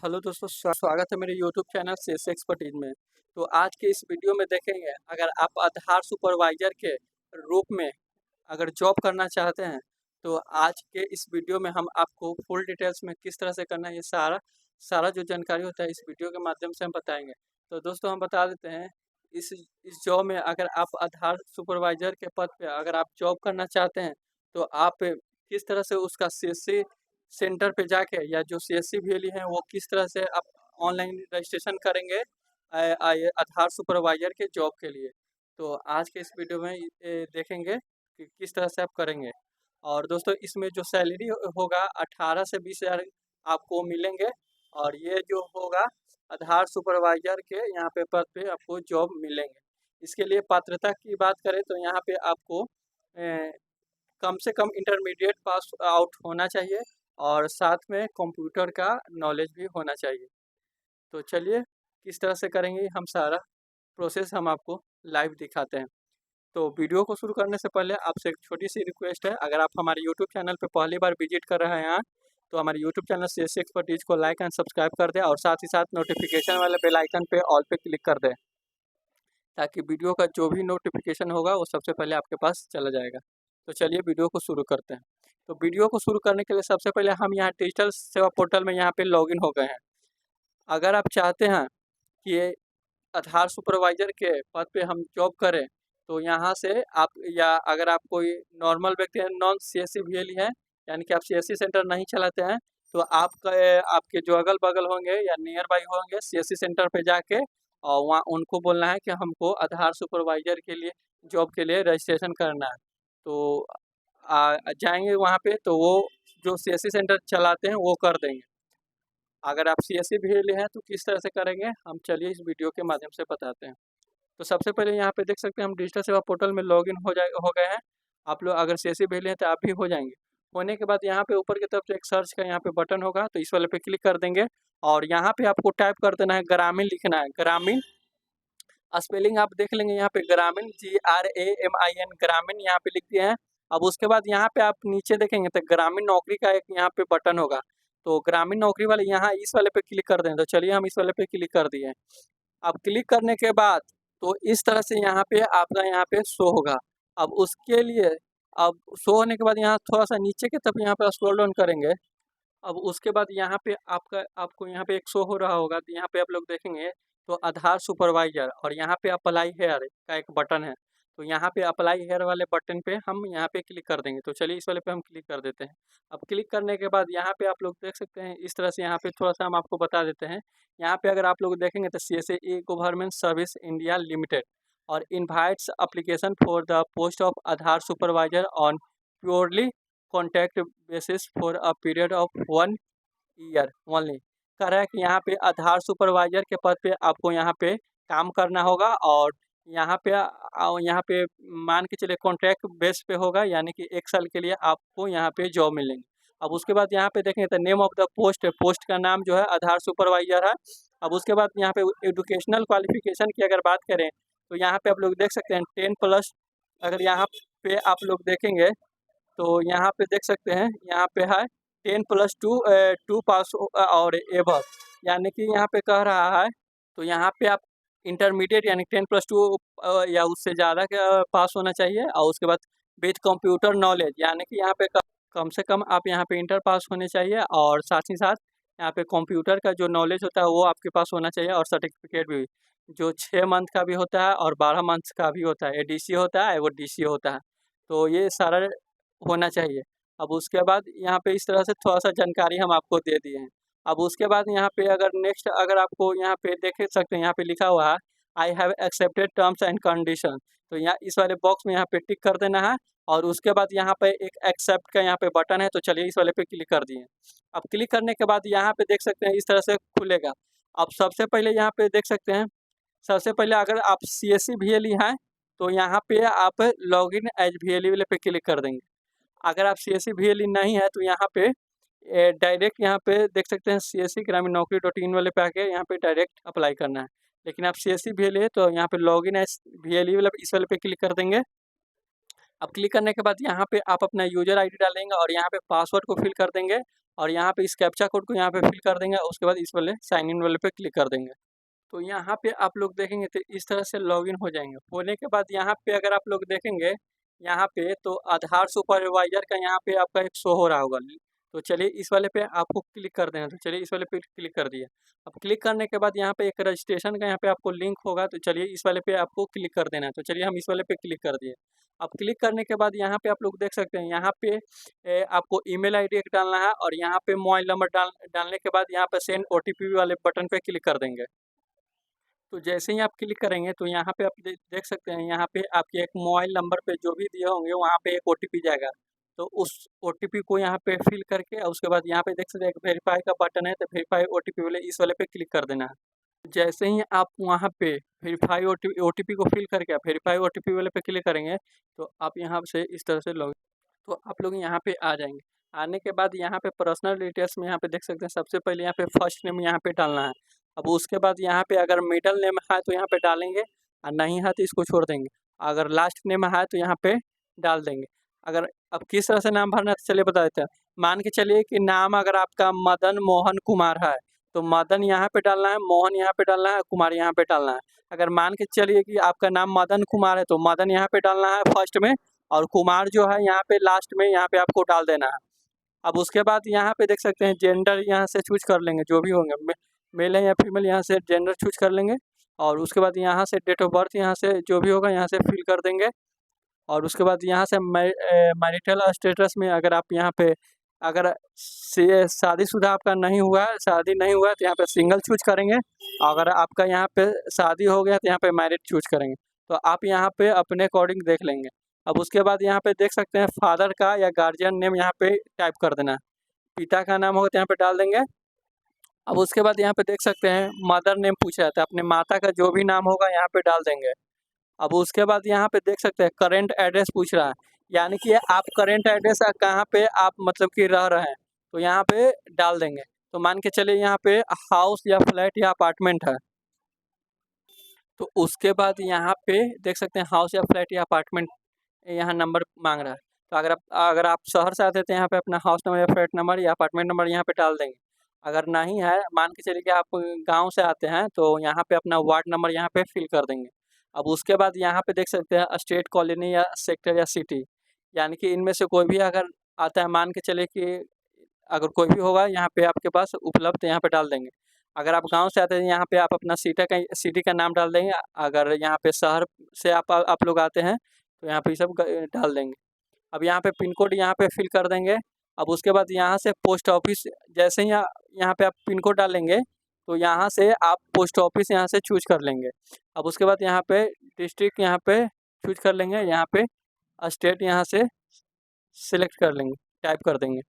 Hello दोस्तों, स्वागत है मेरे यूट्यूब चैनल सीएससी एक्सपर्टीज में। तो आज के इस वीडियो में देखेंगे, अगर आप आधार सुपरवाइजर के रूप में अगर जॉब करना चाहते हैं, तो आज के इस वीडियो में हम आपको फुल डिटेल्स में किस तरह से करना है, ये सारा सारा जो जानकारी होता है इस वीडियो के माध्यम से हम बताएंगे। तो दोस्तों हम बता देते हैं, इस जॉब में अगर आप आधार सुपरवाइजर के पद पे अगर आप जॉब करना चाहते हैं, तो आप किस तरह से उसका सीएससी सेंटर पे जाके या जो सीएससी वीएलई है वो किस तरह से आप ऑनलाइन रजिस्ट्रेशन करेंगे ये आधार सुपरवाइजर के जॉब के लिए। तो आज के इस वीडियो में देखेंगे कि किस तरह से आप करेंगे। और दोस्तों इसमें जो सैलरी होगा 18 से 20 हज़ार आपको मिलेंगे। और ये जो होगा आधार सुपरवाइजर के यहाँ पे पद पे आपको जॉब मिलेंगे। इसके लिए पात्रता की बात करें तो यहाँ पे आपको कम से कम इंटरमीडिएट पास आउट होना चाहिए और साथ में कंप्यूटर का नॉलेज भी होना चाहिए। तो चलिए किस तरह से करेंगे हम सारा प्रोसेस हम आपको लाइव दिखाते हैं। तो वीडियो को शुरू करने से पहले आपसे एक छोटी सी रिक्वेस्ट है, अगर आप हमारे यूट्यूब चैनल पर पहली बार विजिट कर रहे हैं तो हमारे यूट्यूब चैनल सीएससी एक्सपर्टीज को लाइक एंड सब्सक्राइब कर दें और साथ ही साथ नोटिफिकेशन वाले बेल आइकन पे ऑल पे क्लिक कर दें, ताकि वीडियो का जो भी नोटिफिकेशन होगा वो सबसे पहले आपके पास चला जाएगा। तो चलिए वीडियो को शुरू करते हैं। तो वीडियो को शुरू करने के लिए सबसे पहले हम यहाँ डिजिटल सेवा पोर्टल में यहाँ पे लॉगिन हो गए हैं। अगर आप चाहते हैं कि ये आधार सुपरवाइजर के पद पे हम जॉब करें, तो यहाँ से आप, या अगर आप कोई नॉर्मल व्यक्ति है, नॉन सीएससी वीएलई है, यानी कि आप सीएससी सेंटर नहीं चलाते हैं, तो आपके जो अगल बगल होंगे या नियर बाई होंगे सीएससी सेंटर पे जाके और वहाँ उनको बोलना है कि हमको आधार सुपरवाइजर के लिए जॉब के लिए रजिस्ट्रेशन करना है। तो जाएंगे वहाँ पे तो वो जो सीएससी सेंटर चलाते हैं वो कर देंगे। अगर आप सीएससी वीएलई हैं तो किस तरह से करेंगे हम चलिए इस वीडियो के माध्यम से बताते हैं। तो सबसे पहले यहाँ पे देख सकते हैं हम डिजिटल सेवा पोर्टल में लॉगिन हो गए हैं। आप लोग अगर सीएससी वीएलई हैं तो आप भी हो जाएंगे। होने के बाद यहाँ पे ऊपर की तरफ से एक सर्च का यहाँ पे बटन होगा, तो इस वाले पे क्लिक कर देंगे और यहाँ पे आपको टाइप कर देना है ग्रामीण, लिखना है ग्रामीण। स्पेलिंग आप देख लेंगे यहाँ पे ग्रामीण GRAMIN ग्रामीण यहाँ पे लिख दिए हैं। अब उसके बाद यहाँ पे आप नीचे देखेंगे तो ग्रामीण नौकरी का एक यहाँ पे बटन होगा, तो ग्रामीण नौकरी वाले यहाँ इस वाले पे क्लिक कर दें। तो चलिए हम इस वाले पे क्लिक कर दिए। अब क्लिक करने के बाद तो इस तरह से यहाँ पे आपका यहाँ पे शो होगा। अब उसके लिए अब शो होने के बाद यहाँ थोड़ा सा नीचे की तरफ यहाँ पे स्क्रॉल डाउन करेंगे। अब उसके बाद यहाँ पे आपको यहाँ पे एक शो हो रहा होगा, तो यहाँ पे आप लोग देखेंगे तो आधार सुपरवाइजर और यहाँ पे अप्लाई हेयर का एक बटन है। तो यहाँ पे अप्लाई हेयर वाले बटन पे हम यहाँ पे क्लिक कर देंगे। तो चलिए इस वाले पे हम क्लिक कर देते हैं। अब क्लिक करने के बाद यहाँ पे आप लोग देख सकते हैं इस तरह से यहाँ पे थोड़ा सा हम आपको बता देते हैं। यहाँ पे अगर आप लोग देखेंगे तो CSA government service India limited और invites application for the post of Aadhaar supervisor on purely contact basis for a period of 1 year only. कह रहा है कि यहाँ पे आधार सुपरवाइजर के पद पे आपको यहाँ पे काम करना होगा और यहाँ पे मान के चलिए कॉन्ट्रैक्ट बेस पे होगा, यानी कि 1 साल के लिए आपको यहाँ पे जॉब मिलेंगे। अब उसके बाद यहाँ पे देखें तो नेम ऑफ द पोस्ट है, पोस्ट का नाम जो है आधार सुपरवाइजर है। अब उसके बाद यहाँ पे एजुकेशनल क्वालिफिकेशन की अगर बात करें तो यहाँ पे आप लोग देख सकते हैं 10+। अगर यहाँ पे आप लोग देखेंगे तो यहाँ पे देख सकते हैं यहाँ पे है 10+2 2 पास और एबव, यानी कि यहाँ पे कह रहा है तो यहाँ पे आप इंटरमीडिएट यानी 10+2 या उससे ज़्यादा का पास होना चाहिए। और उसके बाद विथ कंप्यूटर नॉलेज, यानी कि यहाँ पे कम से कम आप यहाँ पे इंटर पास होने चाहिए और साथ ही साथ यहाँ पे कंप्यूटर का जो नॉलेज होता है वो आपके पास होना चाहिए और सर्टिफिकेट भी, जो 6 मंथ का भी होता है और 12 मंथ का भी होता है। ADC होता है वो DC होता है, तो ये सारा होना चाहिए। अब उसके बाद यहाँ पे इस तरह से थोड़ा-सा जानकारी हम आपको दे दिए हैं। अब उसके बाद यहाँ पे अगर नेक्स्ट अगर आपको यहाँ पे देख सकते हैं यहाँ पे लिखा हुआ है I have accepted terms and condition, तो यहाँ इस वाले बॉक्स में यहाँ पे टिक कर देना है। और उसके बाद यहाँ पे एक एक्सेप्ट का यहाँ पे बटन है, तो चलिए इस वाले पे क्लिक कर दिए। अब क्लिक करने के बाद यहाँ पे देख सकते हैं इस तरह से खुलेगा। अब सबसे पहले यहाँ पे देख सकते हैं, सबसे पहले अगर आप CSC वीएलई हैं तो यहाँ पे आप लॉगिन एज वीएलई वाले पे क्लिक कर देंगे। अगर आप CSC वीएलई नहीं है तो यहाँ पे डायरेक्ट यहाँ पे देख सकते हैं CSC ग्रामीण नौकरी .in वाले पे आके यहाँ पे डायरेक्ट अप्लाई करना है। लेकिन आप CSC वीएलई है तो यहाँ पे लॉगिन एज वीएलई वाले इस वाले पे क्लिक कर देंगे। अब क्लिक करने के बाद यहाँ पे आप अपना यूज़र आईडी डालेंगे और यहाँ पे पासवर्ड को फिल कर देंगे और यहाँ पे इस कैप्चा कोड को यहाँ पे फिल कर देंगे। उसके बाद इस वाले साइन इन वाले पे क्लिक कर देंगे। तो यहाँ पे आप लोग देखेंगे तो इस तरह से लॉगिन हो जाएंगे। होने के बाद यहाँ पे अगर आप लोग देखेंगे यहाँ पे तो आधार सुपरवाइजर का यहाँ पे आपका एक शो हो रहा होगा। तो चलिए इस वाले पे आपको क्लिक कर देना। तो चलिए इस वाले पे क्लिक कर दिए। अब क्लिक करने के बाद यहाँ पे एक रजिस्ट्रेशन का यहाँ पे आपको लिंक होगा। तो चलिए इस वाले पे आपको क्लिक कर देना है। तो चलिए हम इस वाले पे क्लिक कर दिए। अब क्लिक करने के बाद यहाँ पे आप लोग देख सकते हैं यहाँ पे आपको ईमेल आईडी एक डालना है और यहाँ पे मोबाइल नंबर डालने के बाद यहाँ पे सेंड ओटीपी वाले बटन पे क्लिक कर देंगे। तो जैसे ही आप क्लिक करेंगे तो यहाँ पे आप देख सकते हैं यहाँ पे आपके एक मोबाइल नंबर पे जो भी दिए होंगे वहाँ पे एक ओटीपी जाएगा। तो उस ओटीपी को यहाँ पे फिल करके और उसके बाद यहाँ पे देख सकते हैं एक वेरीफाई का बटन है। तो वेरीफाई ओटीपी वाले इस वाले पे क्लिक कर देना है। जैसे ही आप वहाँ पे वेरीफाई ओटीपी को फिल करके वेरीफाई ओटीपी वाले पे क्लिक करेंगे तो आप यहाँ से इस तरह से लॉग तो आप लोग यहाँ पे आ जाएंगे। आने के बाद यहाँ पे पर्सनल डिटेल्स में यहाँ पे देख सकते हैं सबसे पहले यहाँ पे फर्स्ट नेम यहाँ पे डालना है। अब उसके बाद यहाँ पे अगर मिडल नेम है तो यहाँ पे डालेंगे और नहीं है तो इसको छोड़ देंगे। अगर लास्ट नेम है तो यहाँ पे डाल देंगे। अगर अब किस तरह से नाम भरना है तो चलिए बता देते हैं। मान के चलिए कि नाम अगर आपका मदन मोहन कुमार है तो मदन यहाँ पे डालना है, मोहन यहाँ पे डालना है, कुमार यहाँ पे डालना है। अगर मान के चलिए कि आपका नाम मदन कुमार है तो मदन यहाँ पे डालना है फर्स्ट में और कुमार जो है यहाँ पे लास्ट में यहाँ पे आपको डाल देना है। अब उसके बाद यहाँ पे देख सकते हैं जेंडर यहाँ से चूज कर लेंगे जो भी होंगे मेल है या फीमेल यहाँ से जेंडर चूज कर लेंगे और उसके बाद यहाँ से डेट ऑफ बर्थ यहाँ से जो भी होगा यहाँ से फिल कर देंगे। और उसके बाद यहाँ से मैरिटल स्टेटस में अगर आप यहाँ पे अगर शादीशुदा आपका नहीं हुआ है, शादी नहीं हुआ है तो यहाँ पे सिंगल चूज करेंगे। अगर आपका यहाँ पे शादी हो गया तो यहाँ पे मैरिड चूज करेंगे। तो आप यहाँ पे अपने अकॉर्डिंग देख लेंगे। अब उसके बाद यहाँ पे देख सकते हैं फादर का या गार्जियन नेम यहाँ पे टाइप कर देना है। पिता का नाम होगा तो यहाँ पे डाल देंगे। अब उसके बाद यहाँ पे देख सकते हैं मदर नेम पूछा जाता है, अपने माता का जो भी नाम होगा यहाँ पे डाल देंगे। अब उसके बाद यहाँ पे देख सकते हैं करेंट एड्रेस पूछ रहा है, यानी कि आप करेंट एड्रेस कहाँ पे आप मतलब कि रह रहे हैं तो यहाँ पे डाल देंगे। तो मान के चलिए यहाँ पे हाउस या फ्लैट या अपार्टमेंट है तो उसके बाद यहाँ पे देख सकते हैं हाउस या फ्लैट या अपार्टमेंट यहाँ नंबर मांग रहा है। तो अगर आप शहर से आते हैं तो यहाँ पे अपना हाउस नंबर या फ्लैट नंबर या अपार्टमेंट नंबर यहाँ पे डाल देंगे। अगर नहीं है मान के चलिए कि आप गांव से आते हैं तो यहाँ पे अपना वार्ड नंबर यहाँ पे फिल कर देंगे। अब उसके बाद यहाँ पे देख सकते हैं स्टेट, कॉलोनी या सेक्टर या सिटी, यानी कि इनमें से कोई भी अगर आता है मान के चलिए कि अगर कोई भी होगा यहाँ पे आपके पास उपलब्ध यहाँ पे डाल देंगे। अगर आप गांव से आते हैं यहाँ पे आप अपना सिटी का नाम डाल देंगे। अगर यहाँ पे शहर से आप लोग आते हैं तो यहाँ पे ये सब डाल देंगे। अब यहाँ पे पिन कोड यहाँ पे फिल कर देंगे। अब उसके बाद यहाँ से पोस्ट ऑफिस जैसे ही यहाँ पे आप पिन कोड डालेंगे तो यहाँ से आप पोस्ट ऑफिस यहाँ से चूज कर लेंगे। अब उसके बाद यहाँ पे डिस्ट्रिक्ट यहाँ पे चूज कर लेंगे, यहाँ पे स्टेट यहाँ से सिलेक्ट कर लेंगे, टाइप कर देंगे।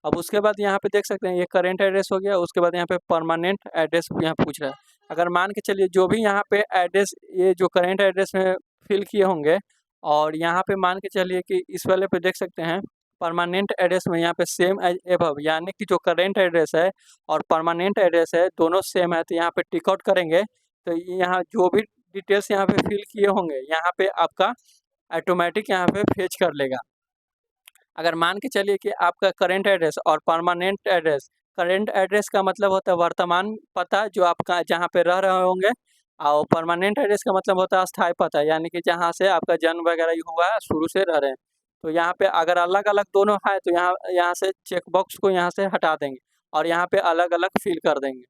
अब उसके बाद यहाँ पे देख सकते हैं ये करेंट एड्रेस हो गया। उसके बाद यहाँ पे परमानेंट एड्रेस यहाँ पूछ रहा है। अगर मान के चलिए जो भी यहाँ पे एड्रेस ये जो करेंट एड्रेस में फिल किए होंगे और यहाँ पे मान के चलिए कि इस वाले पे देख सकते हैं परमानेंट एड्रेस में यहाँ पे सेम एज एबव, यानी कि जो करेंट एड्रेस है और परमानेंट एड्रेस है दोनों सेम है तो यहाँ पे टिक आउट करेंगे। तो यहाँ जो भी डिटेल्स यहाँ पे फिल किए होंगे यहाँ पे आपका ऑटोमेटिक यहाँ पे फेच कर लेगा। अगर मान के चलिए कि आपका करेंट एड्रेस और परमानेंट एड्रेस, करेंट एड्रेस का मतलब होता है वर्तमान पता जो आपका जहाँ पे रह रहे होंगे और परमानेंट एड्रेस का मतलब होता है अस्थायी पता, यानी कि जहाँ से आपका जन्म वगैरह ही हुआ है शुरू से रह रहे हैं। तो यहाँ पे अगर अलग अलग दोनों है तो यहाँ यहाँ से चेक बॉक्स को यहाँ से हटा देंगे और यहाँ पे अलग अलग फिल कर देंगे।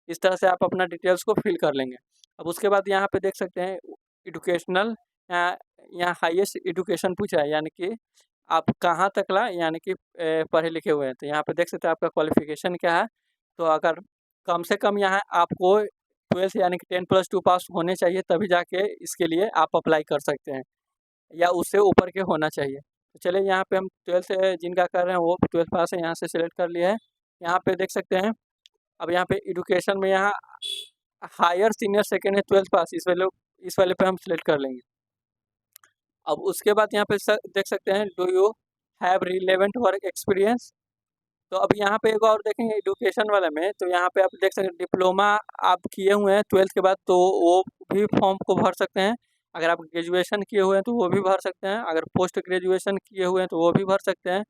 इस तरह से आप अपना डिटेल्स को फिल कर लेंगे। अब उसके बाद यहाँ पे देख सकते हैं एडुकेशनल, यहाँ हाईएस्ट एडुकेशन पूछा है, यानी कि आप कहाँ तक ला यानी कि पढ़े लिखे हुए हैं। तो यहाँ पे देख सकते हैं आपका क्वालिफिकेशन क्या है। तो अगर कम से कम यहाँ आपको 12 यानी कि 10+2 पास होने चाहिए तभी जाके इसके लिए आप अप्लाई कर सकते हैं, या उससे ऊपर के होना चाहिए। तो चलिए यहाँ पे हम 12 जिनका कर रहे हैं वो 12 पास है, यहाँ से सिलेक्ट कर लिया है। यहाँ पे देख सकते हैं अब यहाँ पे एडुकेशन में यहाँ हायर सीनियर सेकेंड है 12 पास, इस वाले पे हम सिलेक्ट कर लेंगे। अब उसके बाद यहाँ पे देख सकते हैं do you have relevant work experience. तो अब यहाँ पे एक और देखेंगे एडुकेशन वाले में, तो यहाँ पे आप देख सकते हैं डिप्लोमा आप किए हुए हैं 12th के बाद तो वो भी फॉर्म को भर सकते हैं। अगर आप ग्रेजुएशन किए हुए हैं तो वो भी भर सकते हैं, अगर पोस्ट ग्रेजुएशन किए हुए हैं तो वो भी भर सकते हैं,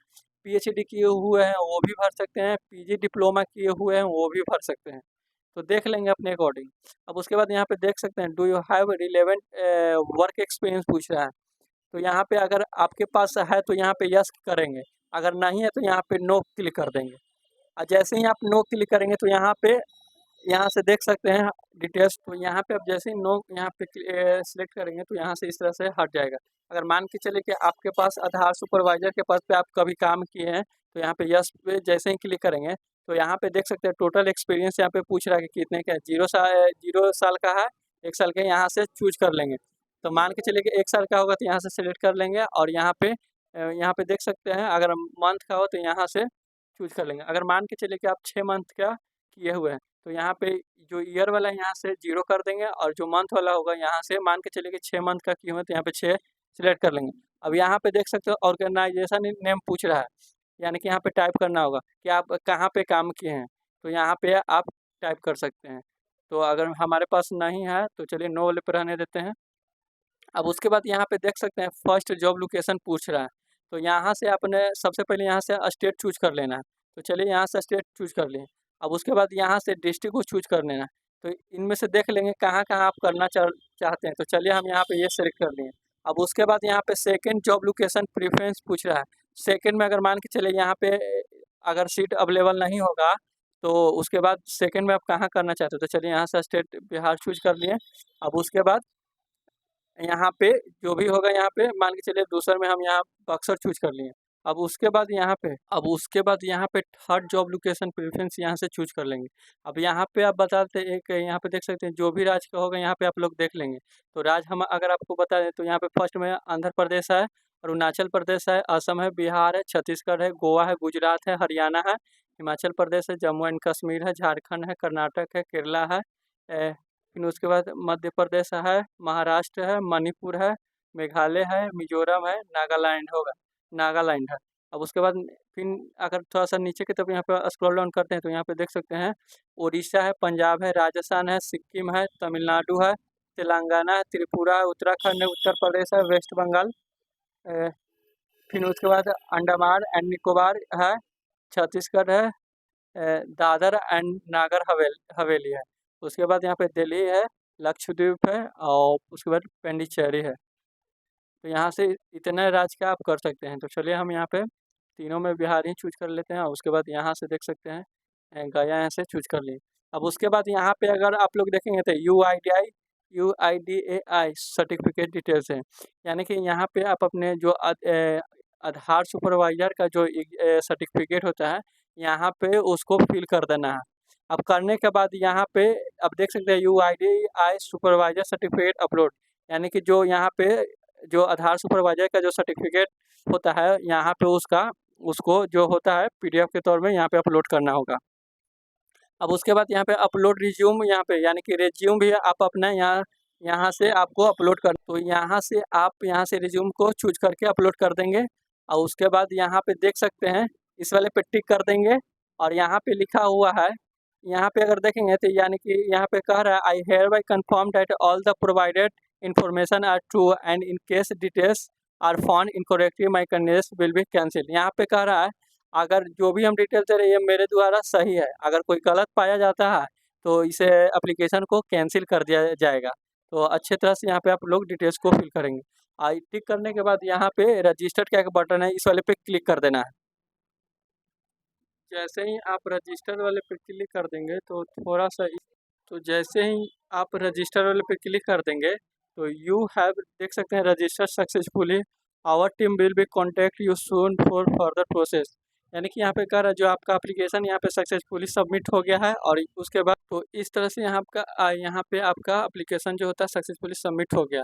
पीएचडी किए हुए हैं वो भी भर सकते हैं, पीजी डिप्लोमा किए हुए हैं वो भी भर सकते हैं। तो देख लेंगे अपने अकॉर्डिंग। अब उसके बाद यहाँ पे देख सकते हैं, do you have relevant work experience पूछ रहा है। तो यहाँ पे अगर आपके पास है तो यहाँ पे यस करेंगे, अगर नहीं है तो यहाँ पे नो क्लिक कर देंगे। और जैसे ही आप नो क्लिक करेंगे तो यहाँ पे, यहाँ से देख सकते हैं डिटेल्स। तो यहाँ पे अब जैसे ही नो यहाँ पे सिलेक्ट करेंगे तो यहाँ से इस तरह से हट जाएगा। अगर मान के चले कि आपके पास आधार सुपरवाइजर के पद पे आप कभी काम किए हैं तो यहाँ पे यस पे जैसे ही क्लिक करेंगे तो यहाँ पे देख सकते हैं टोटल एक्सपीरियंस यहाँ पे पूछ रहा है कि कितने का है। 0 साल का है, 1 साल का, यहाँ से चूज कर लेंगे। तो मान के चलिए कि 1 साल का होगा तो यहाँ से सिलेक्ट कर लेंगे, और यहाँ पे देख सकते हैं अगर मंथ का हो तो यहाँ से चूज कर लेंगे। अगर मान के चलिए कि आप 6 मंथ का किए हुए हैं तो यहाँ पे जो ईयर वाला है यहाँ से 0 कर देंगे, और जो मंथ वाला होगा यहाँ से मान के चलिए कि 6 मंथ का किए हुए हैं तो यहाँ पे 6 सिलेक्ट कर लेंगे। अब यहाँ पे देख सकते हो ऑर्गेनाइजेशन नेम पूछ रहा है, यानी कि यहाँ पे टाइप करना होगा कि आप कहाँ पे काम किए हैं, तो यहाँ पे आप टाइप कर सकते हैं। तो अगर हमारे पास नहीं है तो चलिए नो वाले पे रहने देते हैं। अब उसके बाद यहाँ पे देख सकते हैं फर्स्ट जॉब लोकेशन पूछ रहा है, तो यहाँ से आपने सबसे पहले यहाँ से स्टेट चूज कर लेना है। तो चलिए यहाँ से स्टेट चूज कर लिए। अब उसके बाद यहाँ से डिस्ट्रिक्ट को चूज कर लेना है। तो इनमें से देख लेंगे कहाँ कहाँ आप करना चाहते हैं। तो चलिए हम यहाँ पे ये सेलेक्ट कर लिए। अब उसके बाद यहाँ पे सेकेंड जॉब लोकेशन प्रेफरेंस पूछ रहा है। सेकेंड में अगर मान के चलिए यहाँ पे अगर सीट अवेलेबल नहीं होगा तो उसके बाद सेकेंड में आप कहाँ करना चाहते हो। तो चलिए यहाँ से स्टेट बिहार चूज कर लिए। अब उसके बाद यहाँ पे जो भी होगा यहाँ पे मान के चलिए दूसरे में हम यहाँ बक्सर चूज कर लिए। अब उसके बाद यहाँ पे थर्ड जॉब लोकेशन प्रेफरेंस यहाँ से चूज कर लेंगे। अब यहाँ पे आप बताते एक यहाँ पे देख सकते हैं जो भी राज्य का होगा यहाँ पे आप लोग देख लेंगे। तो राज्य हम अगर आपको बता दें तो यहाँ पे फर्स्ट में आंध्र प्रदेश है, अरुणाचल प्रदेश है, असम है, बिहार है, छत्तीसगढ़ है, गोवा है, गुजरात है, हरियाणा है, हिमाचल प्रदेश है, जम्मू एंड कश्मीर है, झारखंड है, कर्नाटक है, केरला है, फिर उसके बाद मध्य प्रदेश है, महाराष्ट्र है, मणिपुर है, मेघालय है, मिजोरम है, नागालैंड है। अब उसके बाद फिर अगर थोड़ा सा नीचे की तरफ यहाँ पे स्क्रॉल डाउन करते हैं तो यहाँ पे देख सकते हैं उड़ीसा है, पंजाब है, राजस्थान है, सिक्किम है, तमिलनाडु है, तेलंगाना है, त्रिपुरा है, उत्तराखंड है, उत्तर प्रदेश है, वेस्ट बंगाल, अ, फिर उसके बाद अंडमान एंड निकोबार है, छत्तीसगढ़ है, दादर एंड नागर हवेली है। उसके बाद यहाँ पे दिल्ली है, लक्षद्वीप है, और उसके बाद पांडिचेरी है। तो यहाँ से इतने राज्य का आप कर सकते हैं। तो चलिए हम यहाँ पे तीनों में बिहार ही चूज कर लेते हैं, और उसके बाद यहाँ से देख सकते हैं गया यहाँ से चूज कर लिए। अब उसके बाद यहाँ पे अगर आप लोग देखेंगे तो UIDAI सर्टिफिकेट डिटेल्स है, यानी कि यहाँ पे आप अपने जो आधार सुपरवाइजर का जो सर्टिफिकेट होता है यहाँ पे उसको फिल कर देना है। अब करने के बाद यहाँ पे अब देख सकते हैं UIDAI सुपरवाइजर सर्टिफिकेट अपलोड, यानी कि जो यहाँ पे जो आधार सुपरवाइजर का जो सर्टिफिकेट होता है यहाँ पे उसको जो होता है PDF के तौर में यहाँ पे अपलोड करना होगा। अब उसके बाद यहाँ पे अपलोड रिज्यूम, यहाँ पे यानी कि रिज्यूम भी आप अपना यहाँ से आपको अपलोड कर, तो यहाँ से रिज्यूम को चूज करके अपलोड कर देंगे। और उसके बाद यहाँ पे देख सकते हैं इस वाले पे टिक कर देंगे, और यहाँ पे लिखा हुआ है, यहाँ पे अगर देखेंगे तो यानी कि यहाँ पे कह रहा है I hereby confirm that all the provided information are true and in case details are found incorrectly my candidate will be cancel. यहाँ पे कह रहा है अगर जो भी हम डिटेल दे रहे हैं ये मेरे द्वारा सही है, अगर कोई गलत पाया जाता है तो इसे एप्लीकेशन को कैंसिल कर दिया जाएगा। तो अच्छे तरह से यहाँ पे आप लोग डिटेल्स को फिल करेंगे। टिक करने के बाद यहाँ पे रजिस्टर्ड का एक बटन है, इस वाले पे क्लिक कर देना है। जैसे ही आप रजिस्टर वाले पे क्लिक कर देंगे तो तो जैसे ही आप रजिस्टर वाले पे क्लिक कर देंगे तो यू हैव देख सकते हैं register successfully, our team will be contact you soon for further process, यानी कि यहाँ पे कह रहा है जो आपका एप्लीकेशन यहाँ पे सक्सेसफुली सबमिट हो गया है। और उसके बाद तो इस तरह से यहाँ पे आपका एप्लीकेशन जो होता है सक्सेसफुली सबमिट हो गया।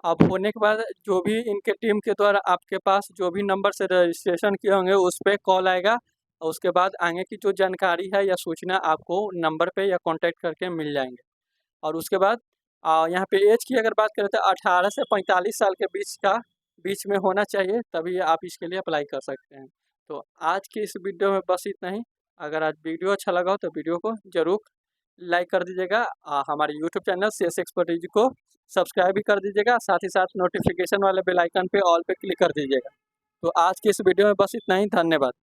अब होने के बाद जो भी इनके टीम के द्वारा आपके पास जो भी नंबर से रजिस्ट्रेशन किए होंगे उस पर कॉल आएगा, और उसके बाद आगे की जो जानकारी है या सूचना आपको नंबर पे या कांटेक्ट करके मिल जाएंगे। और उसके बाद यहाँ पे एज की अगर बात करें तो 18 से 45 साल के बीच में होना चाहिए, तभी आप इसके लिए अप्लाई कर सकते हैं। तो आज की इस वीडियो में बस इतना ही। अगर आज वीडियो अच्छा लगा हो तो वीडियो को ज़रूर लाइक कर दीजिएगा। हमारे यूट्यूब चैनल CS एक्सपर्टीज को सब्सक्राइब भी कर दीजिएगा, साथ ही साथ नोटिफिकेशन वाले बेल आइकन पे ऑल पे क्लिक कर दीजिएगा। तो आज की इस वीडियो में बस इतना ही। धन्यवाद।